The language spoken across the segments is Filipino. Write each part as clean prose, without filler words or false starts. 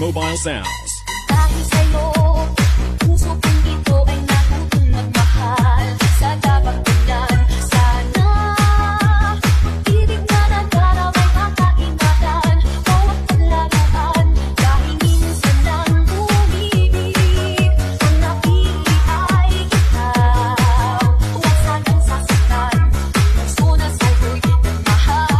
Mobile Sounds. Dahil sa'yo, puso kong ito ay natutong magmahal. Sa dabang tingnan, sana pag-ibig na nagkaramay kakaingatan. Bawat paglaruan, dahil minsan lang umibig. Ang napili ay ikaw, huwag sanang sasaktan. Puso na sa'yo'y nagmahal.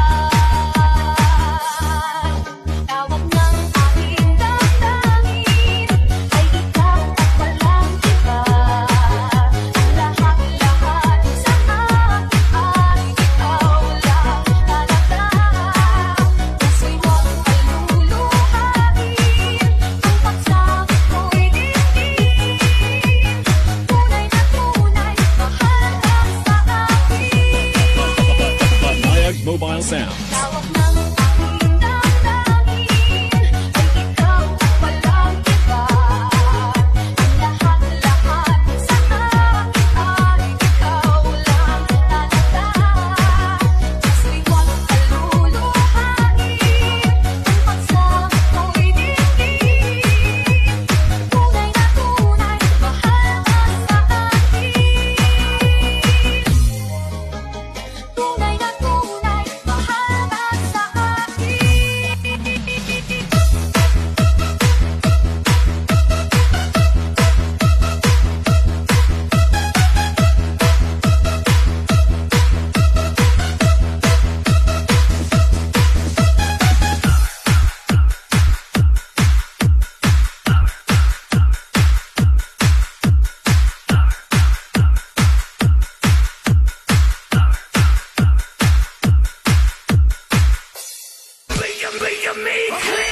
Tawag ng aking damdamin ay ikaw at walang iba. Ang lahat-lahat sa akin ay ikaw lang talaga. Puso'y huwag paluluhain, ang pagsama ko'y dinggin. Tunay na tunay, mahal ka sa akin. Banayag Mobile Sounds. Tawag ng aking damdamin ay ikaw at walang iba. Ang lahat-lahat sa akin ay ikaw lang talaga. Puso'y huwag paluluhain, ang pagsama ko'y dinggin. Tunay na tunay, mahal ka sa akin. Tunay na tunay, mahal ka sa akin. Play me.